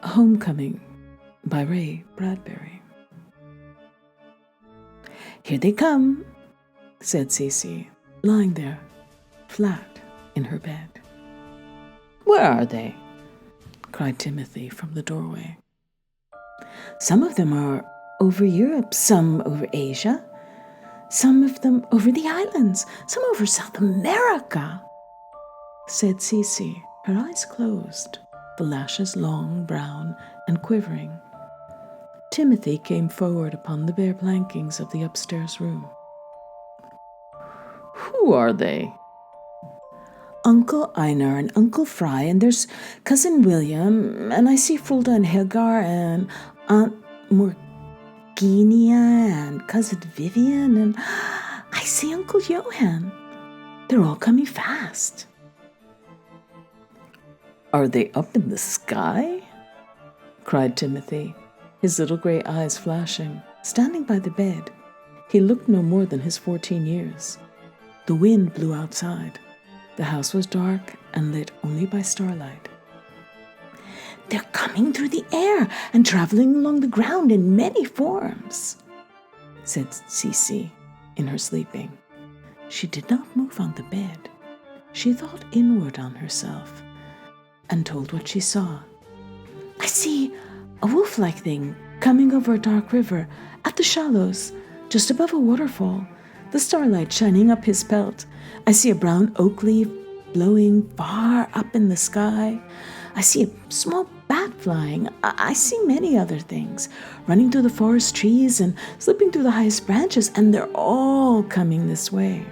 Homecoming by Ray Bradbury. "Here they come," said Cece, lying there, flat in her bed. "Where are they?" cried Timothy from the doorway. "Some of them are over Europe, some over Asia, some of them over the islands, some over South America," said Cece, her eyes closed, the lashes long, brown, and quivering. Timothy came forward upon the bare plankings of the upstairs room. "Who are they?" "Uncle Einar and Uncle Fry, and there's Cousin William, and I see Fulda and Helgar, and Aunt Morginia, and Cousin Vivian, and I see Uncle Johan. They're all coming fast." "Are they up in the sky?" cried Timothy, his little gray eyes flashing, standing by the bed. He looked no more than his 14 years. The wind blew outside. The house was dark and lit only by starlight. "They're coming through the air and traveling along the ground in many forms," said Cece in her sleeping. She did not move on the bed. She thought inward on herself and told what she saw. "I see a wolf-like thing coming over a dark river at the shallows, just above a waterfall, the starlight shining up his pelt. I see a brown oak leaf blowing far up in the sky. I see a small bat flying. I see many other things, running through the forest trees and slipping through the highest branches, and they're all coming this way."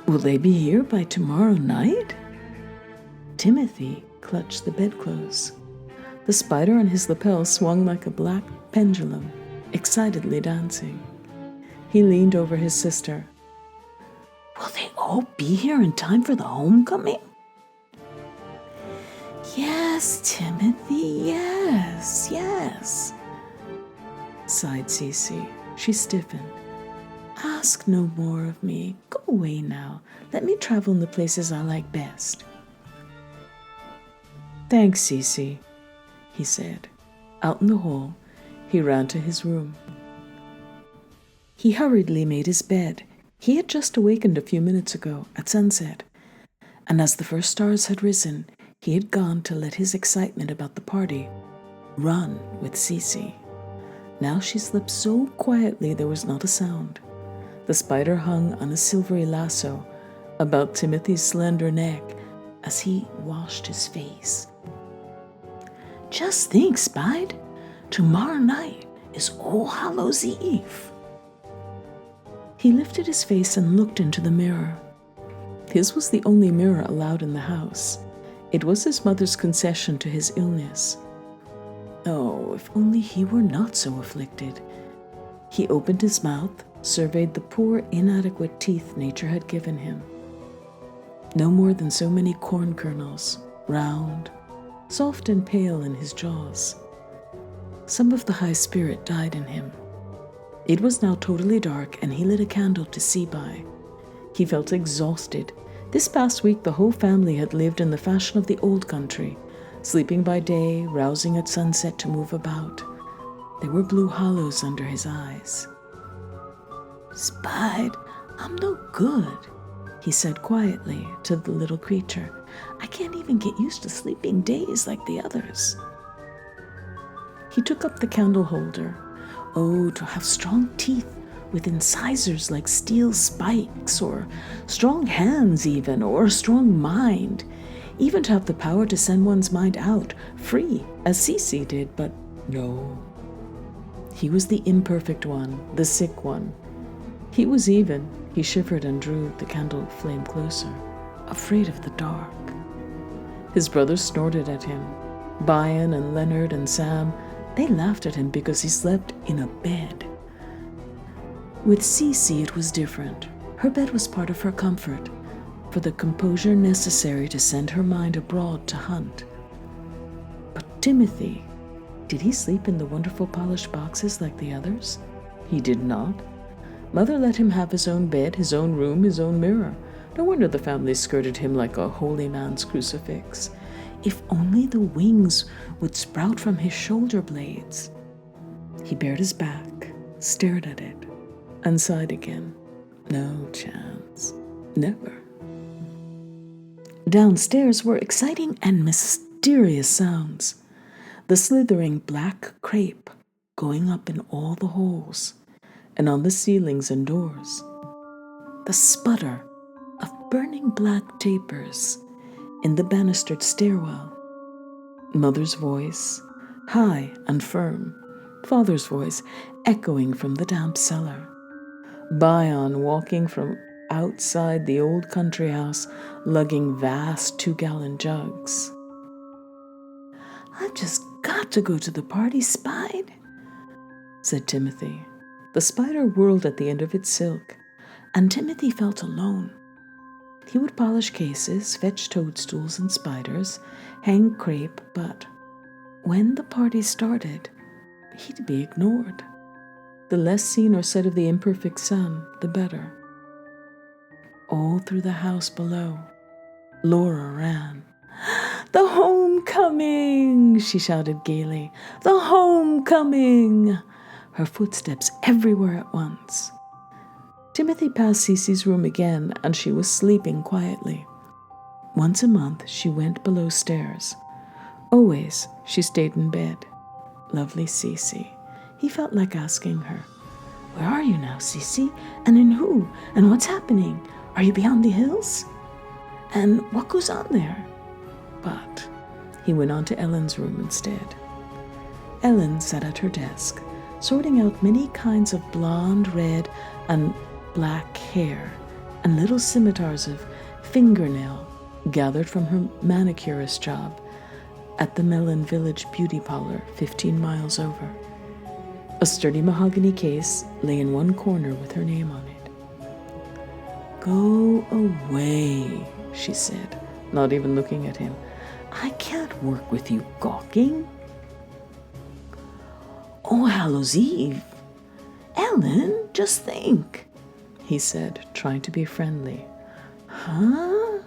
"Will they be here by tomorrow night?" Timothy clutched the bedclothes. The spider on his lapel swung like a black pendulum, excitedly dancing. He leaned over his sister. "Will they all be here in time for the homecoming?" "Yes, Timothy, yes," sighed Cece. She stiffened. "Ask no more of me. Go away now. Let me travel in the places I like best." "Thanks, Cece," he said. Out in the hall, he ran to his room. He hurriedly made his bed. He had just awakened a few minutes ago, at sunset, and as the first stars had risen, he had gone to let his excitement about the party run with Cece. Now she slept so quietly there was not a sound. The spider hung on a silvery lasso about Timothy's slender neck as he washed his face. "Just think, Spide, tomorrow night is All Hallows' Eve." He lifted his face and looked into the mirror. His was the only mirror allowed in the house. It was his mother's concession to his illness. Oh, if only he were not so afflicted. He opened his mouth, surveyed the poor, inadequate teeth nature had given him. No more than so many corn kernels, round, soft and pale in his jaws. Some of the high spirit died in him. It was now totally dark, and he lit a candle to see by. He felt exhausted. This past week the whole family had lived in the fashion of the old country, sleeping by day, rousing at sunset to move about. There were blue hollows under his eyes. "Spide, I'm no good," he said quietly to the little creature. "I can't even get used to sleeping days like the others." He took up the candle holder. Oh, to have strong teeth with incisors like steel spikes, or strong hands even, or a strong mind. Even to have the power to send one's mind out, free, as Cece did, but no. He was the imperfect one, the sick one. He was even. He shivered and drew the candle flame closer, afraid of the dark. His brothers snorted at him. Brian and Leonard and Sam, they laughed at him because he slept in a bed. With Cece it was different. Her bed was part of her comfort, for the composure necessary to send her mind abroad to hunt. But Timothy, did he sleep in the wonderful polished boxes like the others? He did not. Mother let him have his own bed, his own room, his own mirror. No wonder the family skirted him like a holy man's crucifix. If only the wings would sprout from his shoulder blades. He bared his back, stared at it, and sighed again. No chance. Never. Downstairs were exciting and mysterious sounds. The slithering black crepe going up in all the holes and on the ceilings and doors. The sputter of burning black tapers in the banistered stairwell. Mother's voice, high and firm. Father's voice echoing from the damp cellar. Bion walking from outside the old country house, lugging vast 2-gallon jugs. "I've just got to go to the party, Spide," said Timothy. The spider whirled at the end of its silk, and Timothy felt alone. He would polish cases, fetch toadstools and spiders, hang crepe, but when the party started, he'd be ignored. The less seen or said of the imperfect son, the better. All through the house below, Laura ran. "The homecoming!" she shouted gaily. "The homecoming!" Her footsteps everywhere at once. Timothy passed Cece's room again, and she was sleeping quietly. Once a month, she went below stairs. Always, she stayed in bed. Lovely Cece. He felt like asking her, "Where are you now, Cece? And in who? And what's happening? Are you beyond the hills? And what goes on there?" But he went on to Ellen's room instead. Ellen sat at her desk, sorting out many kinds of blonde, red, and black hair, and little scimitars of fingernail gathered from her manicurist job at the Mellon Village beauty parlor 15 miles over. A sturdy mahogany case lay in one corner with her name on it. "Go away," she said, not even looking at him. "I can't work with you gawking." "Oh, Hallows Eve! Ellen, just think," he said, trying to be friendly. "Huh?"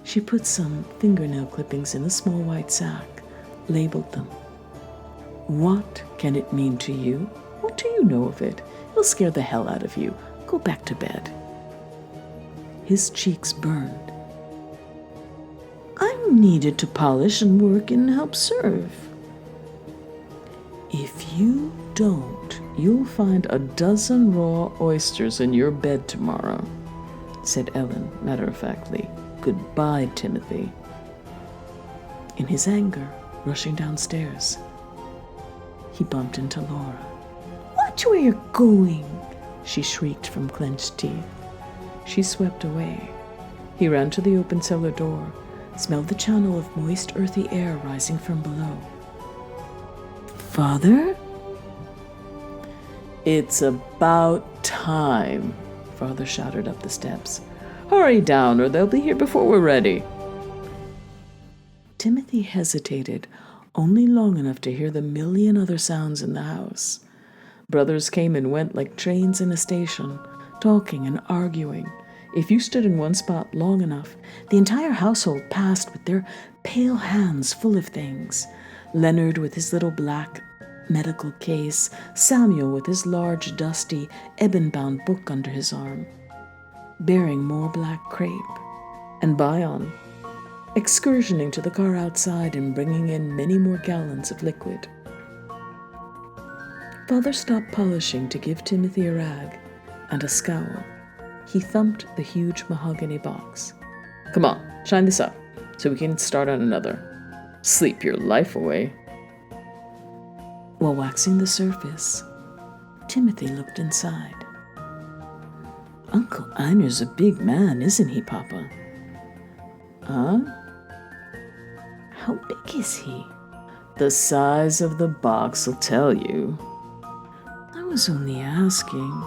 She put some fingernail clippings in a small white sack, labeled them. "What can it mean to you? What do you know of it? It'll scare the hell out of you. Go back to bed." His cheeks burned. "I'm needed to polish and work and help serve." "If you don't, you'll find a dozen raw oysters in your bed tomorrow," said Ellen matter-of-factly. "Goodbye, Timothy." In his anger, rushing downstairs, he bumped into Laura. "Watch where you're going," she shrieked from clenched teeth. She swept away. He ran to the open cellar door, smelled the channel of moist, earthy air rising from below. "Father?" "It's about time," Father shouted up the steps. "Hurry down, or they'll be here before we're ready." Timothy hesitated only long enough to hear the million other sounds in the house. Brothers came and went like trains in a station, talking and arguing. If you stood in one spot long enough, the entire household passed with their pale hands full of things. Leonard with his little black medical case, Samuel with his large, dusty, ebon-bound book under his arm, bearing more black crepe, and Bion, excursioning to the car outside and bringing in many more gallons of liquid. Father stopped polishing to give Timothy a rag and a scowl. He thumped the huge mahogany box. "Come on, shine this up, so we can start on another. Sleep your life away." While waxing the surface, Timothy looked inside. "Uncle Einer's a big man, isn't he, Papa?" "Huh? How big is he?" "The size of the box will tell you." "I was only asking.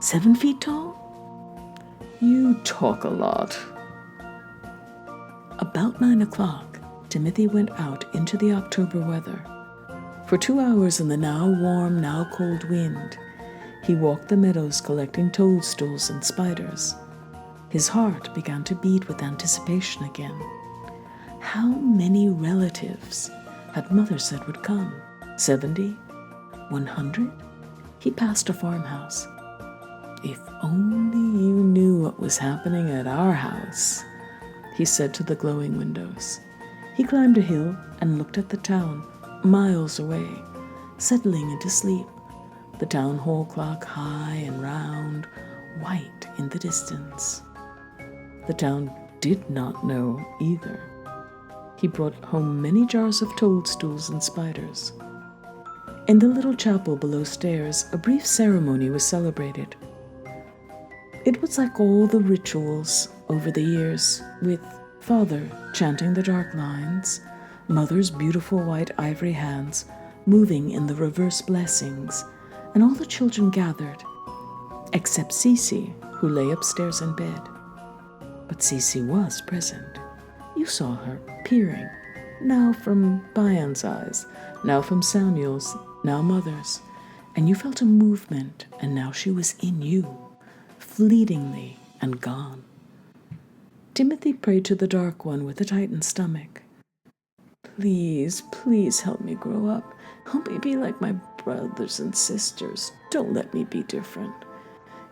7 feet tall?" "You talk a lot." About 9 o'clock, Timothy went out into the October weather. For 2 hours in the now warm, now cold wind, he walked the meadows collecting toadstools and spiders. His heart began to beat with anticipation again. How many relatives had Mother said would come? 70? 100? He passed a farmhouse. "If only you knew what was happening at our house," he said to the glowing windows. He climbed a hill and looked at the town, miles away, settling into sleep. The town hall clock high and round, white in the distance. The town did not know either. He brought home many jars of toadstools and spiders. In the little chapel below stairs, a brief ceremony was celebrated. It was like all the rituals over the years, with Father chanting the dark lines, Mother's beautiful white ivory hands moving in the reverse blessings, and all the children gathered, except Cece, who lay upstairs in bed. But Cece was present. You saw her peering, now from Bayan's eyes, now from Samuel's, now Mother's, and you felt a movement, and now she was in you, fleetingly and gone. Timothy prayed to the Dark One with a tightened stomach. "Please, please help me grow up. Help me be like my brothers and sisters. Don't let me be different.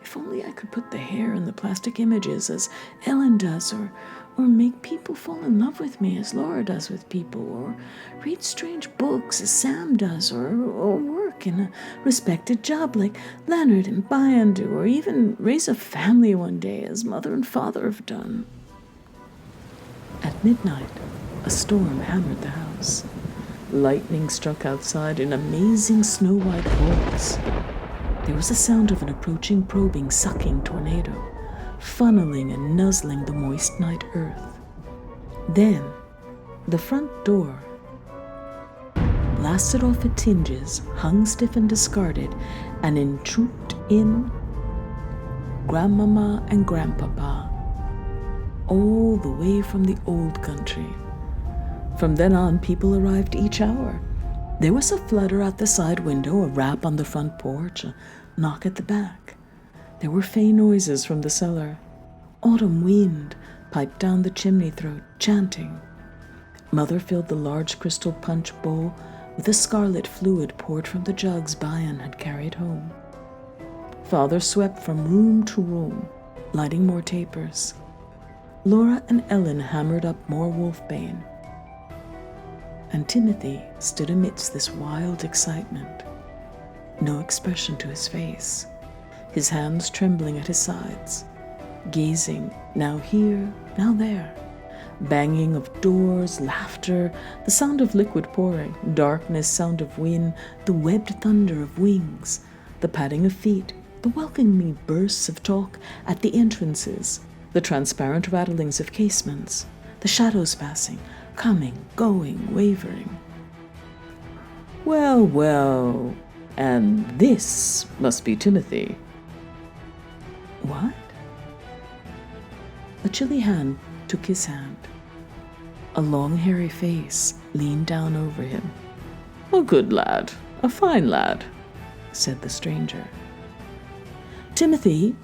If only I could put the hair in the plastic images as Ellen does, or make people fall in love with me as Laura does with people, or read strange books as Sam does, or work in a respected job like Leonard and Bayan do, or even raise a family one day as Mother and Father have done." At midnight, a storm hammered the house. Lightning struck outside in amazing snow-white bolts. There was a sound of an approaching, probing, sucking tornado, funneling and nuzzling the moist night earth. Then, the front door blasted off its hinges, hung stiff and discarded, and trooped in Grandmama and Grandpapa, all the way from the old country. From then on, people arrived each hour. There was a flutter at the side window, a rap on the front porch, a knock at the back. There were faint noises from the cellar. Autumn wind piped down the chimney throat, chanting. Mother filled the large crystal punch bowl with the scarlet fluid poured from the jugs Bayan had carried home. Father swept from room to room, lighting more tapers. Laura and Ellen hammered up more wolfbane. And Timothy stood amidst this wild excitement, no expression to his face, his hands trembling at his sides, gazing now here, now there, banging of doors, laughter, the sound of liquid pouring, darkness, sound of wind, the webbed thunder of wings, the padding of feet, the welcoming bursts of talk at the entrances, the transparent rattlings of casements, the shadows passing, coming, going, wavering. "Well, well, and this must be Timothy." "What?" A chilly hand took his hand. A long, hairy face leaned down over him. "A good lad, a fine lad," said the stranger. "Timothy,"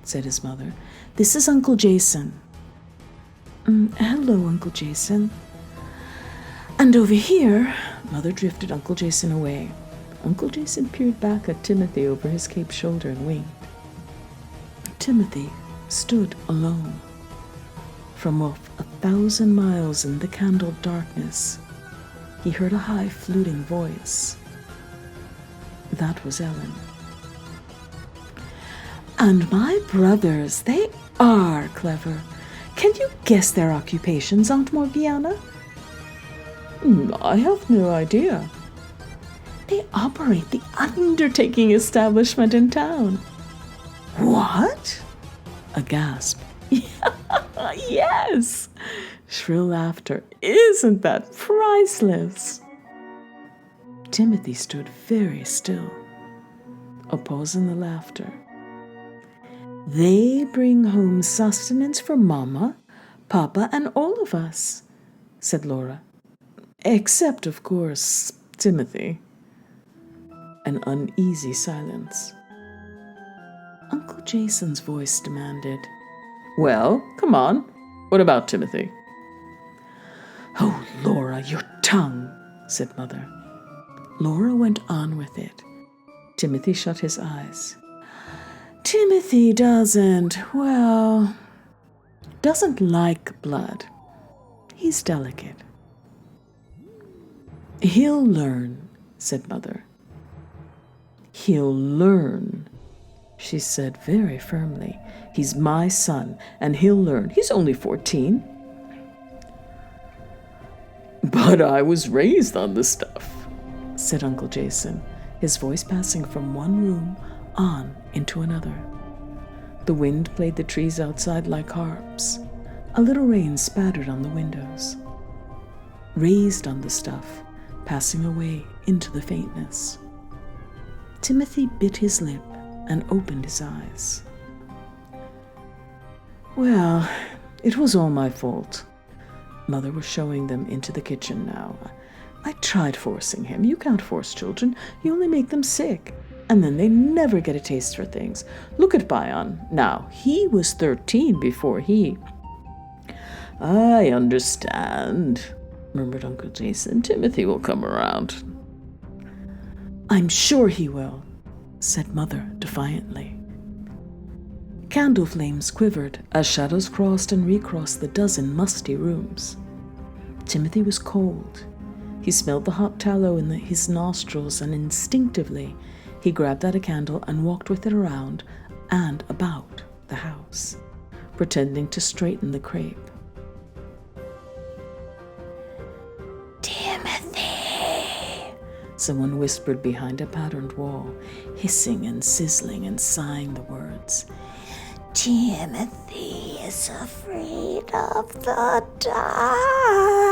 said his mother, "this is Uncle Jason." "Hello, Uncle Jason." "And over here," Mother drifted Uncle Jason away. Uncle Jason peered back at Timothy over his cape shoulder and winked. Timothy stood alone. From off 1,000 miles in the candled darkness, he heard a high fluting voice. That was Ellen. "And my brothers, they are clever. Can you guess their occupations, Aunt Morgiana?" "I have no idea." "They operate the undertaking establishment in town." "What?" A gasp. "Yes!" Shrill laughter. "Isn't that priceless?" Timothy stood very still. A pause in the laughter. "They bring home sustenance for Mama, Papa, and all of us," said Laura. "Except, of course, Timothy." An uneasy silence. Uncle Jason's voice demanded, "Well, come on. What about Timothy?" Laura, your tongue, said Mother. Laura went on with it. Timothy shut his eyes. Timothy doesn't like blood. He's delicate. He'll learn, said Mother. He'll learn, she said very firmly. He's my son, and he'll learn. He's only 14. But I was raised on the stuff, said Uncle Jason, his voice passing from one room on into another. The wind played the trees outside like harps. A little rain spattered on the windows. Raised on the stuff, passing away into the faintness. Timothy bit his lip and opened his eyes. Well, it was all my fault. Mother was showing them into the kitchen now. I tried forcing him. You can't force children. You only make them sick. And then they never get a taste for things. Look at Bion. Now, he was 13 before he... I understand, murmured Uncle Jason. Timothy will come around. I'm sure he will, said Mother defiantly. Candle flames quivered as shadows crossed and recrossed the dozen musty rooms. Timothy was cold. He smelled the hot tallow in his nostrils, and instinctively he grabbed at a candle and walked with it around and about the house, pretending to straighten the crepe. Timothy, someone whispered behind a patterned wall, hissing and sizzling and sighing the words. Timothy is afraid of the dark.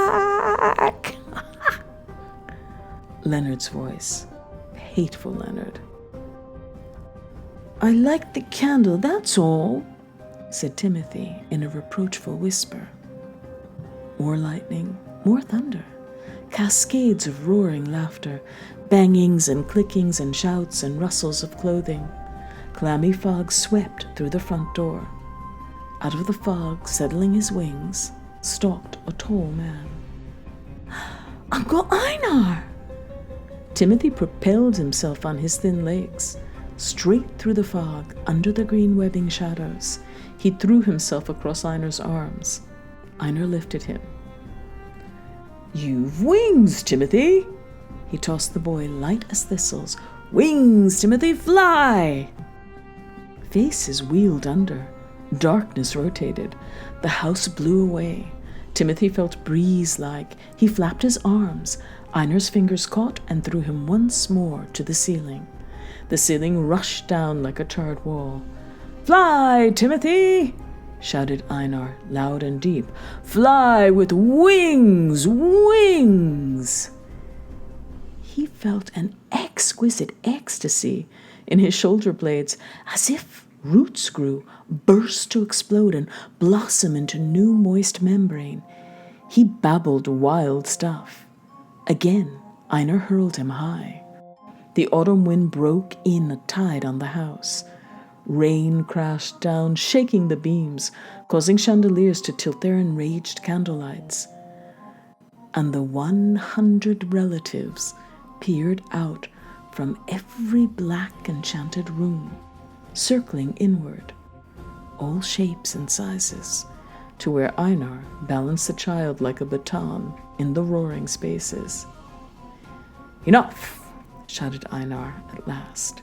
Leonard's voice. Hateful Leonard. I like the candle, that's all, said Timothy in a reproachful whisper. More lightning, more thunder, cascades of roaring laughter, bangings and clickings and shouts and rustles of clothing. Clammy fog swept through the front door. Out of the fog, settling his wings, stalked a tall man. Uncle Einar! Timothy propelled himself on his thin legs. Straight through the fog, under the green webbing shadows, he threw himself across Einar's arms. Einar lifted him. You've wings, Timothy! He tossed the boy light as thistles. Wings, Timothy, fly! Faces wheeled under. Darkness rotated. The house blew away. Timothy felt breeze-like. He flapped his arms. Einar's fingers caught and threw him once more to the ceiling. The ceiling rushed down like a charred wall. Fly, Timothy! Shouted Einar, loud and deep. Fly with wings! Wings! He felt an exquisite ecstasy in his shoulder blades, as if roots grew, burst to explode and blossom into new moist membrane. He babbled wild stuff. Again, Einar hurled him high. The autumn wind broke in a tide on the house. Rain crashed down, shaking the beams, causing chandeliers to tilt their enraged candlelights. And the 100 relatives peered out from every black enchanted room, circling inward, all shapes and sizes, to where Einar balanced the child like a baton in the roaring spaces. Enough! Shouted Einar at last.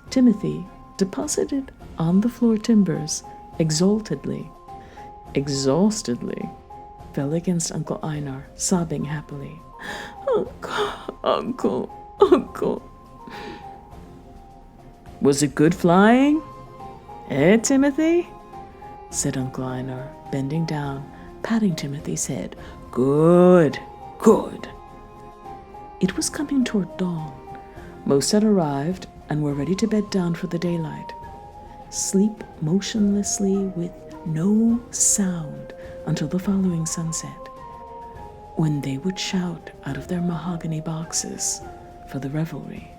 Timothy, deposited on the floor timbers, exaltedly, exhaustedly, fell against Uncle Einar, sobbing happily. Uncle. Was it good flying? Eh, Timothy? Said Uncle Einar, bending down, patting Timothy's head. Good. It was coming toward dawn. Most had arrived and were ready to bed down for the daylight. Sleep motionlessly with no sound until the following sunset, when they would shout out of their mahogany boxes for the revelry.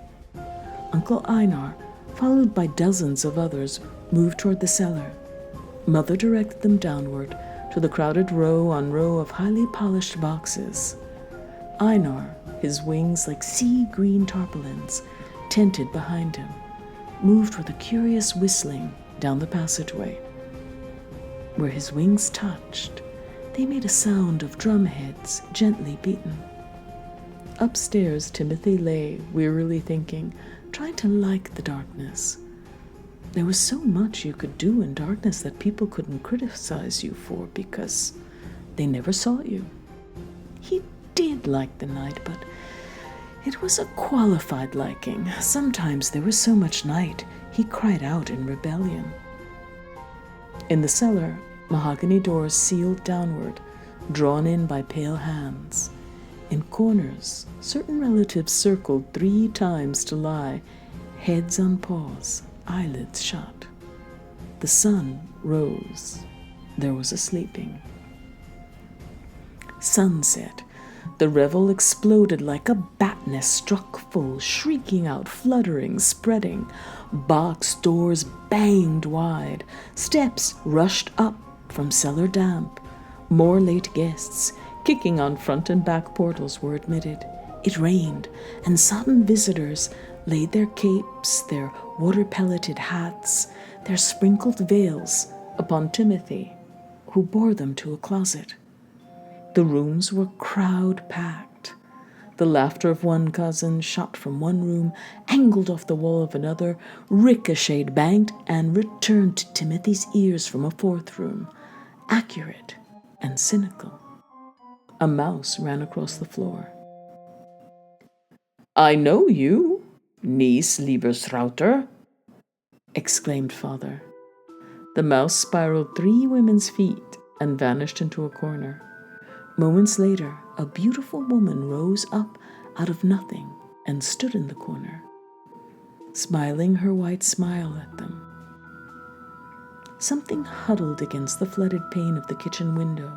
Uncle Einar, followed by dozens of others, moved toward the cellar. Mother directed them downward to the crowded row on row of highly polished boxes. Einar, his wings like sea green tarpaulins, tented behind him, moved with a curious whistling down the passageway. Where his wings touched, they made a sound of drumheads gently beaten. Upstairs, Timothy lay, wearily thinking, trying to like the darkness. There was so much you could do in darkness that people couldn't criticize you for because they never saw you. He did like the night, but it was a qualified liking. Sometimes there was so much night, he cried out in rebellion. In the cellar, mahogany doors sealed downward, drawn in by pale hands. In corners, certain relatives circled 3 times to lie, heads on paws, eyelids shut. The sun rose. There was a sleeping. Sunset. The revel exploded like a bat nest struck full, shrieking out, fluttering, spreading. Box doors banged wide. Steps rushed up from cellar damp. More late guests, kicking on front and back portals, were admitted. It rained, and sodden visitors laid their capes, their water-pelleted hats, their sprinkled veils upon Timothy, who bore them to a closet. The rooms were crowd-packed. The laughter of one cousin shot from one room, angled off the wall of another, ricocheted, banked, and returned to Timothy's ears from a 4th room, accurate and cynical. A mouse ran across the floor. "I know you, niece Liebersrauter," exclaimed father. The mouse spiraled 3 women's feet and vanished into a corner. Moments later, a beautiful woman rose up out of nothing and stood in the corner, smiling her white smile at them. Something huddled against the flooded pane of the kitchen window.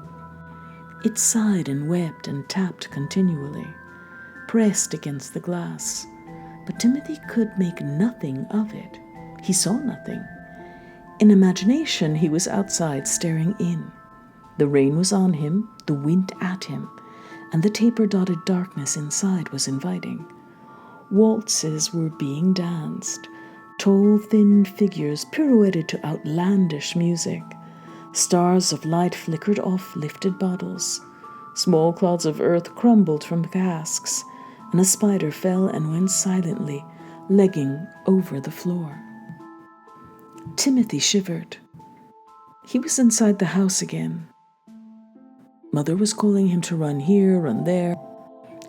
It sighed and wept and tapped continually, pressed against the glass, but Timothy could make nothing of it. He saw nothing. In imagination, he was outside staring in. The rain was on him, the wind at him, and the taper-dotted darkness inside was inviting. Waltzes were being danced. Tall, thin figures pirouetted to outlandish music. Stars of light flickered off lifted bottles. Small clods of earth crumbled from casks, and a spider fell and went silently, legging over the floor. Timothy shivered. He was inside the house again. Mother was calling him to run here, run there.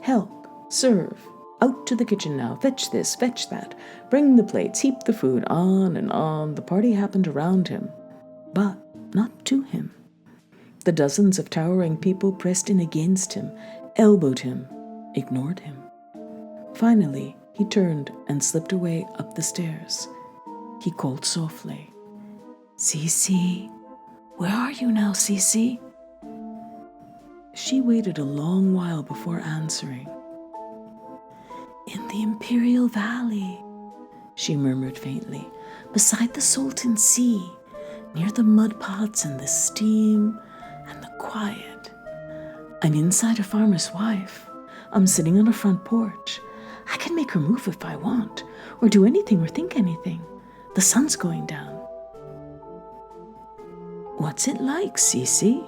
Help, serve, out to the kitchen now, fetch this, fetch that, bring the plates, heap the food, on and on. The party happened around him, but not to him. The dozens of towering people pressed in against him, elbowed him, ignored him. Finally, he turned and slipped away up the stairs. He called softly, "Cece, where are you now, Cece?" She waited a long while before answering. "In the Imperial Valley," she murmured faintly, "beside the Salton Sea, near the mud pots and the steam and the quiet. I'm inside a farmer's wife. I'm sitting on a front porch. I can make her move if I want, or do anything or think anything. The sun's going down." "What's it like, Cece?"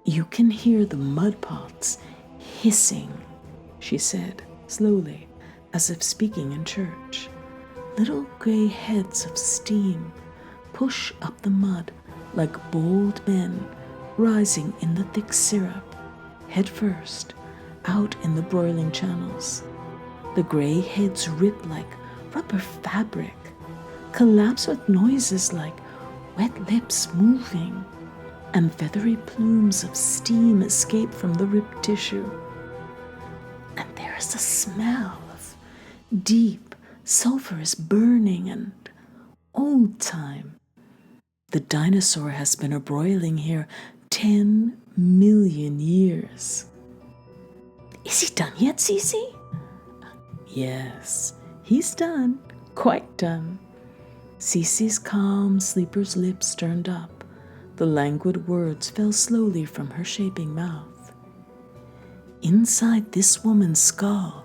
"You can hear the mud pots hissing," she said, slowly, as if speaking in church. "Little gray heads of steam push up the mud like bold men rising in the thick syrup, head first, out in the broiling channels. The gray heads rip like rubber fabric, collapse with noises like wet lips moving, and feathery plumes of steam escape from the ripped tissue. And there is a smell of deep, sulphurous burning and old time. The dinosaur has been a-broiling here 10 million years." "Is he done yet, Cece?" "Yes, he's done, quite done." Cece's calm sleeper's lips turned up, The languid words fell slowly from her shaping mouth. Inside this woman's skull,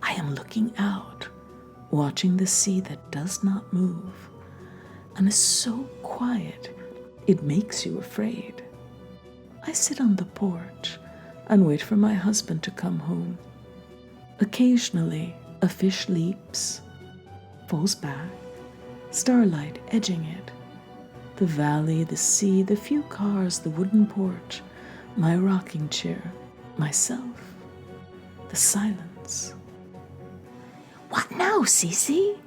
I am looking out, watching the sea that does not move, and is so quiet it makes you afraid. I sit on the porch and wait for my husband to come home. Occasionally, a fish leaps, falls back, starlight edging it. The valley, the sea, the few cars, the wooden porch, my rocking chair, myself, the silence. What now, Cece?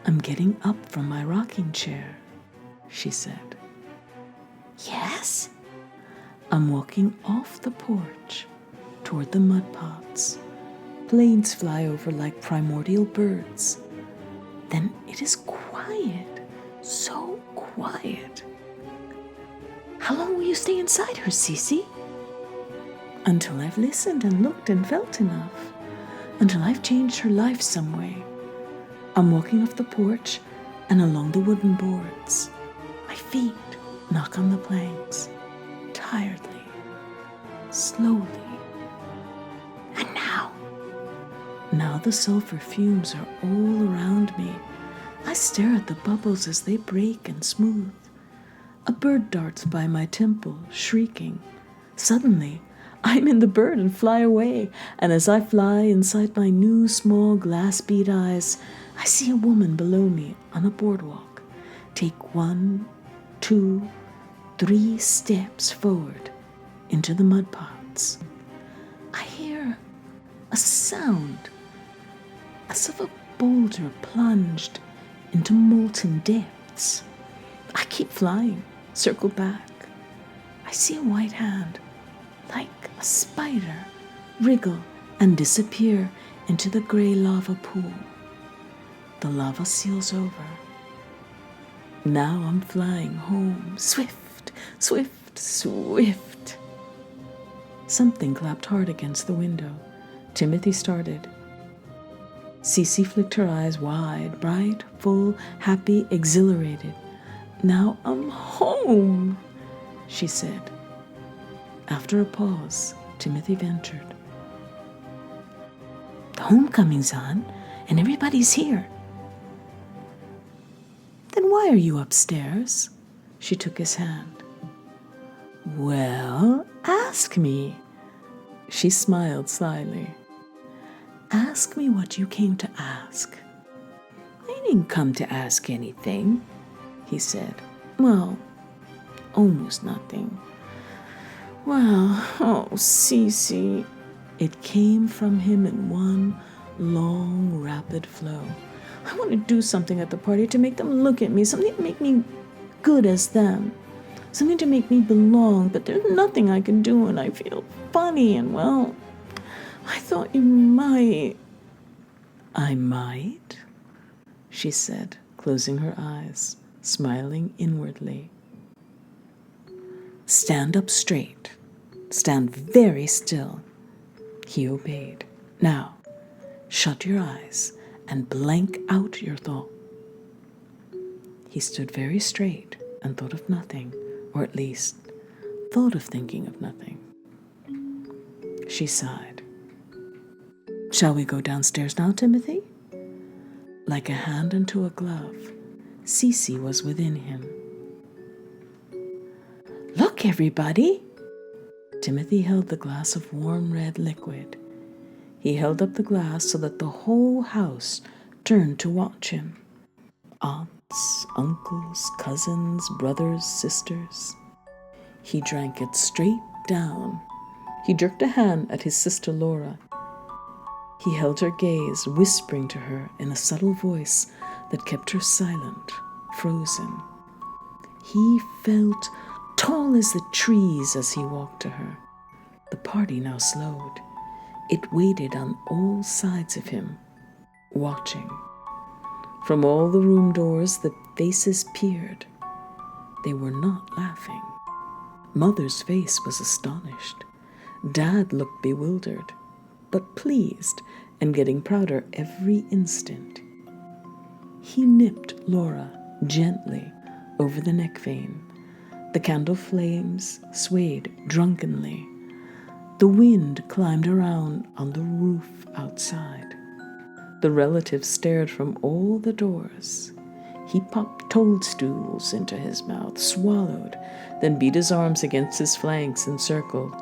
I'm getting up from my rocking chair, she said. Yes? I'm walking off the porch toward the mud pots. Planes fly over like primordial birds. Then it is quiet, so quiet. How long will you stay inside her, Cece? Until I've listened and looked and felt enough. Until I've changed her life some way. I'm walking off the porch and along the wooden boards. My feet knock on the planks, tiredly, slowly. And now? Now the sulfur fumes are all around me. I stare at the bubbles as they break and smooth. A bird darts by my temple, shrieking. Suddenly, I'm in the bird and fly away, and as I fly inside my new small glass-bead eyes, I see a woman below me on a boardwalk take 1, 2, 3 steps forward into the mud pots. I hear a sound as of a boulder plunged into molten depths. I keep flying, circle back. I see a white hand, like a spider, wriggle and disappear into the gray lava pool. The lava seals over. Now I'm flying home, swift, swift, swift. Something clapped hard against the window. Timothy started. Cece flicked her eyes wide, bright, full, happy, exhilarated. Now I'm home, she said. After a pause, Timothy ventured. The homecoming's on, and everybody's here. Then why are you upstairs? She took his hand. Well, ask me. She smiled slyly. Ask me what you came to ask. I didn't come to ask anything, he said. Well, almost nothing. Well, oh, Cece. It came from him in one long, rapid flow. I want to do something at the party to make them look at me, something to make me good as them, something to make me belong, but there's nothing I can do and I feel funny and, well, I thought you might. I might, she said, closing her eyes, smiling inwardly. Stand up straight. Stand very still. He obeyed. Now, shut your eyes and blank out your thought. He stood very straight and thought of nothing, or at least thought of thinking of nothing. She sighed. Shall we go downstairs now, Timothy? Like a hand into a glove, Cece was within him. Look, everybody! Timothy held the glass of warm red liquid. He held up the glass so that the whole house turned to watch him. Aunts, uncles, cousins, brothers, sisters. He drank it straight down. He jerked a hand at his sister Laura. He held her gaze, whispering to her in a subtle voice that kept her silent, frozen. He felt tall as the trees as he walked to her. The party now slowed. It waited on all sides of him, watching. From all the room doors, the faces peered. They were not laughing. Mother's face was astonished. Dad looked bewildered, but pleased and getting prouder every instant. He nipped Laura gently over the neck vein. The candle flames swayed drunkenly. The wind climbed around on the roof outside. The relatives stared from all the doors. He popped toadstools into his mouth, swallowed, then beat his arms against his flanks and circled.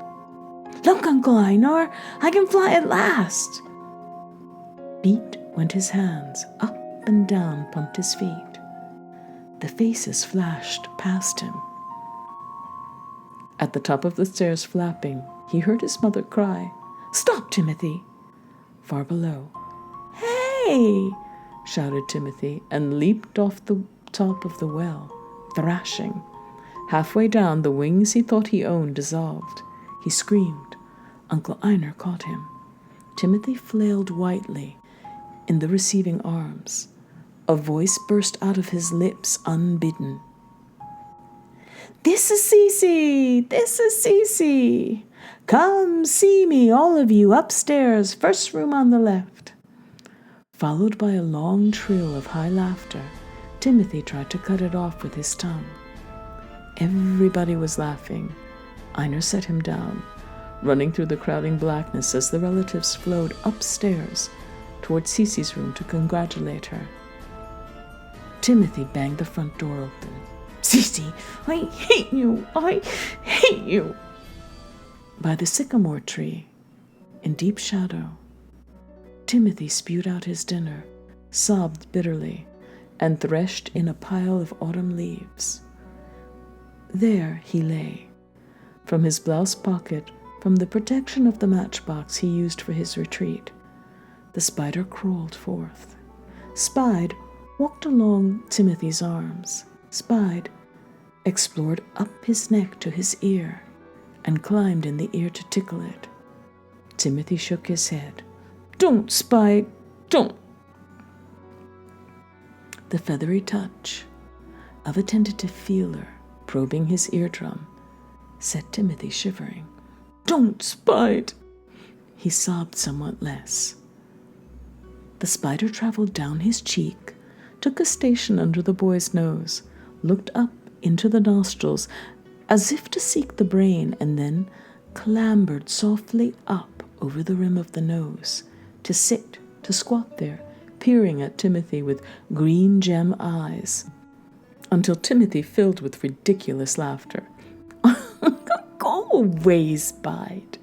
"Look, Uncle Einar, I can fly at last!" Beat went his hands, up and down pumped his feet. The faces flashed past him. At the top of the stairs flapping, he heard his mother cry, "Stop, Timothy!" Far below, "Hey!" shouted Timothy, and leaped off the top of the well, thrashing. Halfway down, the wings he thought he owned dissolved. He screamed. Uncle Einar caught him. Timothy flailed whitely in the receiving arms. A voice burst out of his lips unbidden. "This is Cece! This is Cece! Come see me, all of you, upstairs, first room on the left." Followed by a long trill of high laughter, Timothy tried to cut it off with his tongue. Everybody was laughing. Einar set him down, running through the crowding blackness as the relatives flowed upstairs toward Cece's room to congratulate her. Timothy banged the front door open. "Cece, I hate you! I hate you!" By the sycamore tree, in deep shadow, Timothy spewed out his dinner, sobbed bitterly, and threshed in a pile of autumn leaves. There he lay. From his blouse pocket, from the protection of the matchbox he used for his retreat, the spider crawled forth. Spied walked along Timothy's arms, spied, explored up his neck to his ear, and climbed in the ear to tickle it. Timothy shook his head. "Don't, Spide, don't." The feathery touch of a tentative feeler probing his eardrum set Timothy shivering. "Don't, Spide." He sobbed somewhat less. The spider traveled down his cheek, took a station under the boy's nose, looked up into the nostrils as if to seek the brain, and then clambered softly up over the rim of the nose, to sit, to squat there, peering at Timothy with green gem eyes, until Timothy filled with ridiculous laughter. "Go away, Spide."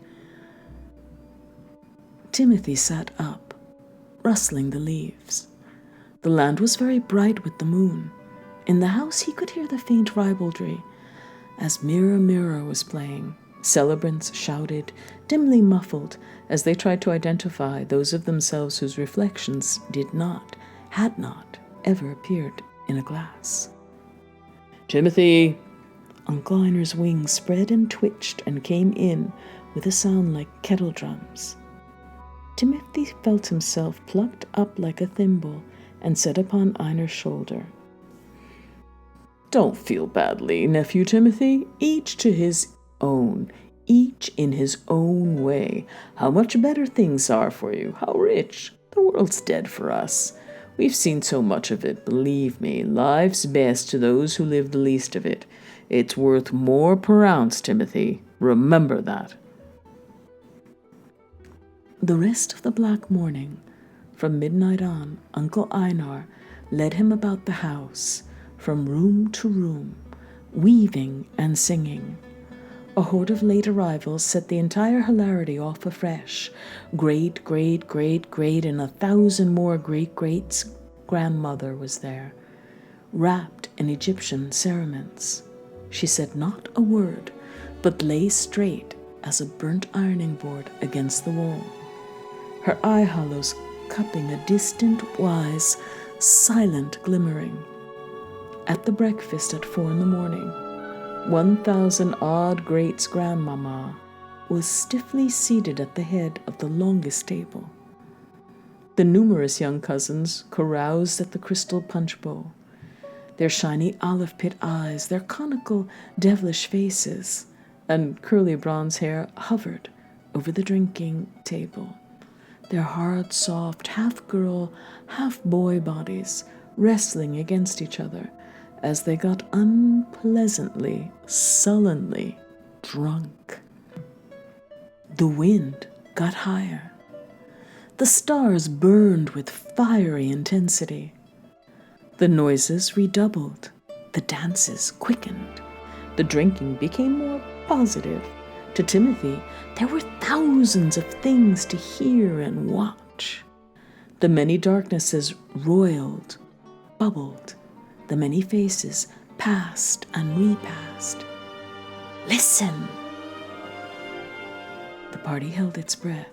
Timothy sat up, rustling the leaves. The land was very bright with the moon. In the house he could hear the faint ribaldry as Mirror, Mirror was playing. Celebrants shouted, dimly muffled, as they tried to identify those of themselves whose reflections had not, ever appeared in a glass. "Timothy!" Uncle Einar's wings spread and twitched and came in with a sound like kettle drums. Timothy felt himself plucked up like a thimble and set upon Einar's shoulder. "Don't feel badly, nephew Timothy. Each to his own, each in his own way. How much better things are for you, how rich. The world's dead for us. We've seen so much of it, believe me. Life's best to those who live the least of it. It's worth more per ounce, Timothy. Remember that." The rest of the black morning, from midnight on, Uncle Einar led him about the house, from room to room, weaving and singing. A horde of late arrivals set the entire hilarity off afresh. Great, and 1,000 more great-greats grandmother was there, wrapped in Egyptian cerements. She said not a word, but lay straight as a burnt ironing board against the wall, her eye hollows cupping a distant, wise, silent glimmering. At the breakfast at 4 a.m, 1,000-odd greats grandmama was stiffly seated at the head of the longest table. The numerous young cousins caroused at the crystal punch bowl. Their shiny olive-pit eyes, their conical, devilish faces, and curly bronze hair hovered over the drinking table. Their hard, soft, half-girl, half-boy bodies wrestling against each other as they got unpleasantly, sullenly drunk. The wind got higher. The stars burned with fiery intensity. The noises redoubled. The dances quickened. The drinking became more positive. To Timothy, there were thousands of things to hear and watch. The many darknesses roiled, bubbled. The many faces passed and repassed. Listen! The party held its breath.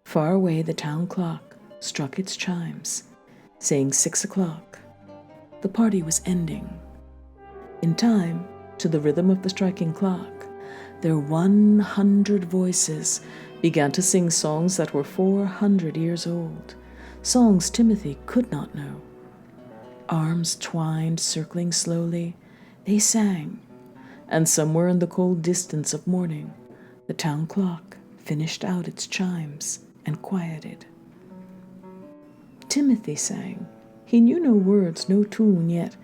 Far away, the town clock struck its chimes, saying 6 o'clock. The party was ending. In time, to the rhythm of the striking clock, their 100 voices began to sing songs that were 400 years old, songs Timothy could not know. Arms twined, circling slowly, they sang, and somewhere in the cold distance of morning, the town clock finished out its chimes and quieted. Timothy sang. He knew no words, no tune, yet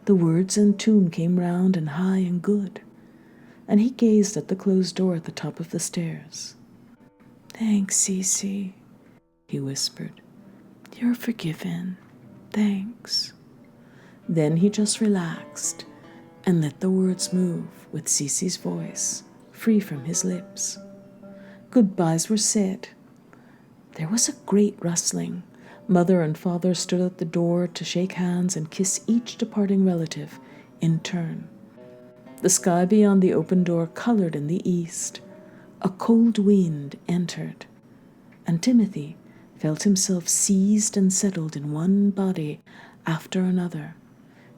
the words and tune came round and high and good, and he gazed at the closed door at the top of the stairs. "Thanks, Cece," he whispered. "You're forgiven. Thanks." Then he just relaxed and let the words move with Cece's voice, free from his lips. Goodbyes were said. There was a great rustling. Mother and father stood at the door to shake hands and kiss each departing relative in turn. The sky beyond the open door colored in the east. A cold wind entered, and Timothy felt himself seized and settled in one body after another,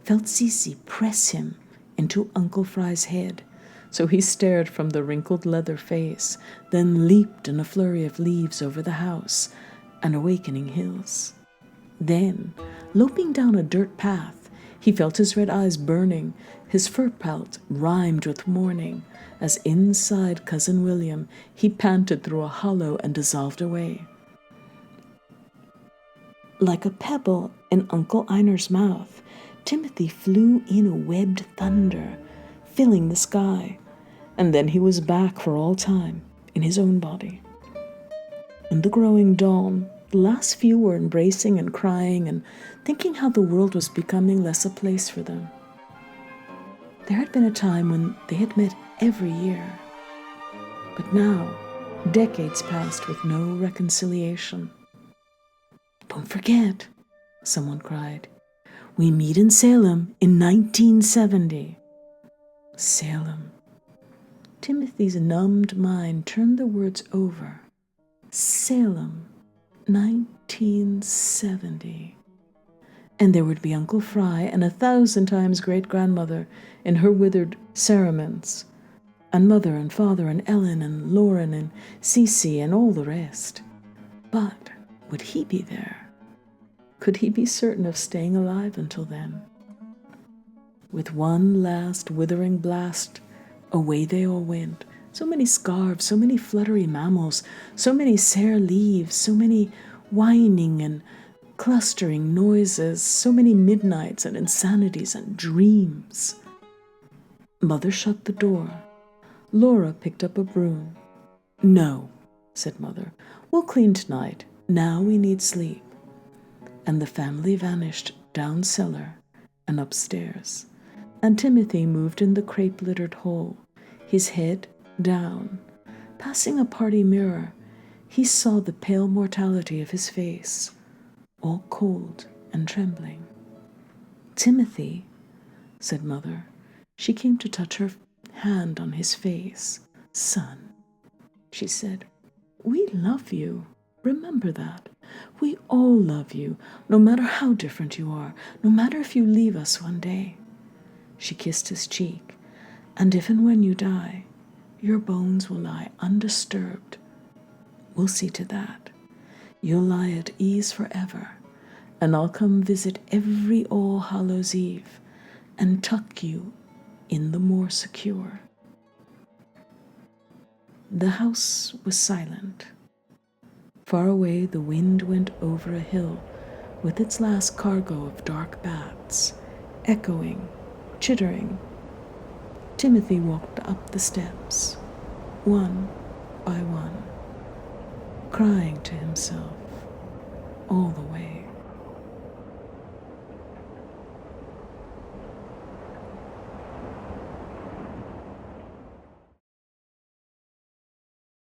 felt Cece press him into Uncle Fry's head, so he stared from the wrinkled leather face, then leaped in a flurry of leaves over the house and awakening hills. Then, loping down a dirt path, he felt his red eyes burning, his fur pelt rhymed with mourning, as inside Cousin William he panted through a hollow and dissolved away. Like a pebble in Uncle Einer's mouth, Timothy flew in a webbed thunder, filling the sky, and then he was back for all time in his own body. In the growing dawn, the last few were embracing and crying and thinking how the world was becoming less a place for them. There had been a time when they had met every year, but now decades passed with no reconciliation. "Don't forget," someone cried. "We meet in Salem in 1970. Salem. Timothy's numbed mind turned the words over. Salem, 1970. And there would be Uncle Fry and 1,000 times great-grandmother in her withered cerements, and Mother and Father and Ellen and Lauren and Cece and all the rest. But would he be there? Could he be certain of staying alive until then? With one last withering blast, away they all went. So many scarves, so many fluttery mammals, so many sere leaves, so many whining and clustering noises, so many midnights and insanities and dreams. Mother shut the door. Laura picked up a broom. "No," said Mother. "We'll clean tonight. Now we need sleep." And the family vanished down cellar and upstairs, and Timothy moved in the crepe-littered hall, his head down. Passing a party mirror, he saw the pale mortality of his face, all cold and trembling. "Timothy," said Mother. She came to touch her hand on his face. "Son," she said, "we love you. Remember that. We all love you, no matter how different you are, no matter if you leave us one day." She kissed his cheek. "And if and when you die, your bones will lie undisturbed. We'll see to that. You'll lie at ease forever, and I'll come visit every All Hallows Eve and tuck you in the more secure." The house was silent. Far away, the wind went over a hill with its last cargo of dark bats, echoing, chittering. Timothy walked up the steps, one by one, crying to himself all the way.